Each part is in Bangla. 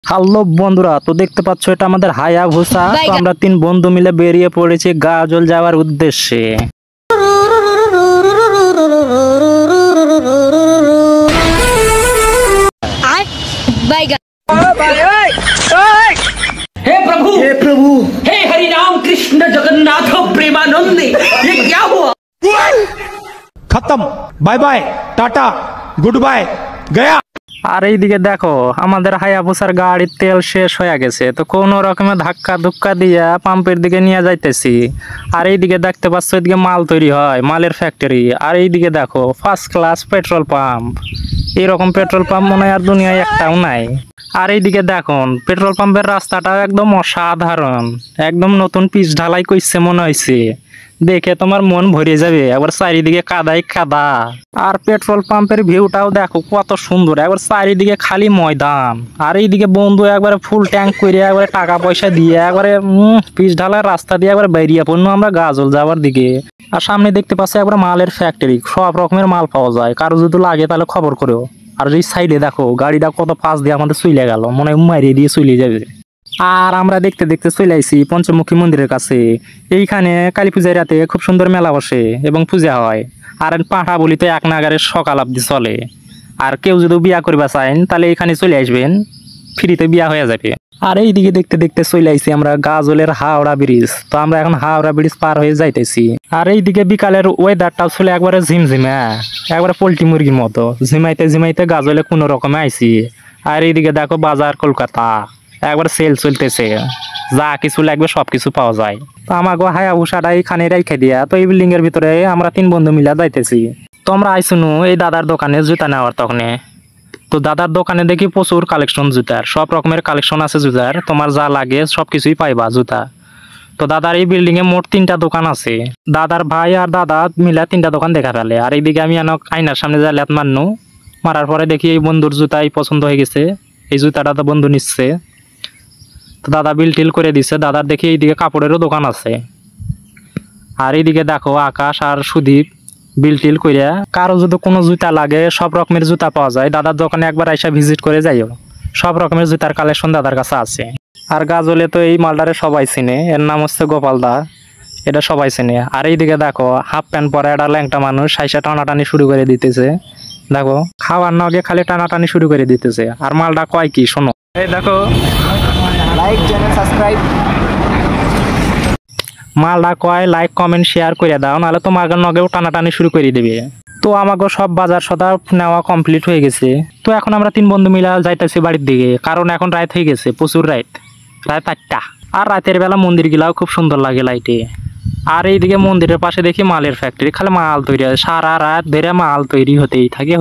হ্যালো বন্ধুরা, তো দেখতে পাচ্ছ এটা আমাদের হায়াবুসা। তো আমরা তিন বন্ধু মিলে বেরিয়ে পড়েছি গাজল যাওয়ার উদ্দেশ্যে। हे प्रभु हे हरि राम कृष्ण जगन्नाथ प्रेमानंदी, ये क्या हुआ? खत्म, bye bye, tata, goodbye, गया। আর এইদিকে দেখো আমাদের হায়াবুসার গাড়ির তেল শেষ হয়ে গেছে, তো কোনো রকমের ধাক্কা ধুক্কা দিয়ে পাম্পের দিকে নিয়ে যাইতেছি। আর এইদিকে দেখতে পাচ্ছ এদিকে মাল তৈরি হয়, মালের ফ্যাক্টরি। আর এইদিকে দেখো ফার্স্ট ক্লাস পেট্রোল পাম্প। এরকম পেট্রোল পাম্প মনে হয় আর দুনিয়ায় একটাও নাই। আর এইদিকে দেখুন পেট্রোল পাম্পের রাস্তাটা একদম অসাধারণ, একদম নতুন পিচ ঢালাই করছে মনে হয়েছে। দেখে তোমার মন ভরে যাবে, একবার চারিদিকে কাদাই কাদা। আর পেট্রোল পাম্পের ভিউটাও দেখো কত সুন্দর, একবার চারিদিকে খালি ময়দান। আর এইদিকে বন্ধু একবারে ফুল ট্যাঙ্ক করে একবারে টাকা পয়সা দিয়ে একবারে পিচ ঢালার রাস্তা দিয়ে একবারে বেরিয়ে পড়লো আমরা গাজল যাওয়ার দিকে। আর সামনে দেখতে পাচ্ছি একবার মালের ফ্যাক্টরি, সব রকমের মাল পাওয়া যায়, কারো যদি লাগে তাহলে খবর করো। আর এই সাইডে দেখো গাড়িটা কত পাশ দিয়ে আমাদের চলে গেল, মনে হয় মারিয়ে দিয়ে চলে যাবে। আর আমরা দেখতে দেখতে চলে আইছি পঞ্চমুখী মন্দিরের কাছে। এইখানে কালী পূজার রাতে খুব সুন্দর মেলা বসে এবং পূজা হয়। আর পাঁঠা বলি তো এক নাগারে সকাল অব্দি চলে। আর কেউ যদি বিয়া করবা চান তাহলে এখানে চলে আসবেন, ফ্রিতে বিয়া হয়ে যাবে। আর এইদিকে দেখতে দেখতে চলে আইছি আমরা গাজলের হাওড়া ব্রিজ। তো আমরা এখন হাওড়া ব্রিজ পার হয়ে যাইতেছি। আর এইদিকে বিকালের ওয়েদারটাও ছিল একবারে ঝিমঝিমা, একবারে পোল্ট্রি মুরগির মতো ঝিমাইতে ঝিমাইতে গাজলে কোনো রকমে আইছি। আর এইদিকে দেখো বাজার কলকাতা, একবার সেল চলতেছে, যা কিছু লাগবে সবকিছু পাওয়া যায়। তো আমাকে হায়াবুসাটা এইখানে রেখে দিয়া তো এই বিল্ডিং এর ভিতরে আমরা তিন বন্ধু মিলা যাইতেছি। তোমরা আইসুনু এই দাদার দোকানে জুতা নেওয়ার তখনে। তো দাদার দোকানে দেখি প্রচুর কালেকশন জুতার, সব রকমের কালেকশন আছে জুতার, তোমার যা লাগে সবকিছুই পাইবা জুতা। তো দাদার এই বিল্ডিং এ মোট 3টা দোকান আছে। দাদার ভাই আর দাদা মিলা 3টা দোকান দেখা ফেলে। আর এইদিকে আমি আয়নার সামনে যা ল্যাত মারনু, মারার পরে দেখি এই বন্ধুর জুতাই পছন্দ হয়ে গেছে, এই জুতাটা তো বন্ধু নিচ্ছে। তো দাদা বিল টিল করে দিছে। দাদার দেখি এইদিকে কাপড়েরও দোকান আছে। আর এইদিকে দেখো আকাশ আর সুদীপ বিল টিল করে। কারো যদি কোনো জুতা লাগে সব রকমের জুতা পাওয়া যায়, দাদার দোকানে একবার আইসা ভিজিট করে যাইও, সব রকমের জুতার কালেকশন দাদার কাছে আছে। আর গাজলে তো এই মালটারে সবাই চিনে, এর নাম হচ্ছে গোপাল দা, এটা সবাই চিনে। আর এইদিকে দেখো হাফ প্যান্ট পরে একটা ল্যাংটা মানুষ সাইসা টানাটানি শুরু করে দিতেছে। দেখো খাওয়ার নগে খালি টানাটানি শুরু করে দিতেছে। আর মালটা কয় কি শোনো, এই দেখো লাইক চ্যানেল সাবস্ক্রাইব, মালটা কয় লাইক কমেন্ট শেয়ার করে দাও, নাহলে তোমার নগেও টানাটানি শুরু করে দেবে। তো আমাকে সব বাজার সদা নেওয়া কমপ্লিট হয়ে গেছে। তো এখন আমরা তিন বন্ধু মিলা যাইতেছি বাড়ির দিকে, কারণ এখন রাত হয়ে গেছে, প্রচুর রাত, রাত 8টা। আর রাতের বেলা মন্দির গেলাও খুব সুন্দর লাগে লাইটে। আর এইদিকে মন্দিরের পাশে দেখি মালের ফ্যাক্টরি, খালি মাল তৈরি হয়, সারা রাত ধরে মাল তৈরি হতেই থাকে।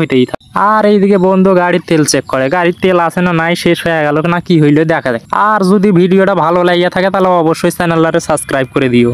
আর এইদিকে বন্ধু গাড়ির তেল চেক করে, গাড়ির তেল আছে না নাই, শেষ হয়ে গেল না কি হইলো দেখা যায়। আর যদি ভিডিওটা ভালো লাগিয়ে থাকে তাহলে অবশ্যই চ্যানেলটাকে সাবস্ক্রাইব করে দিও।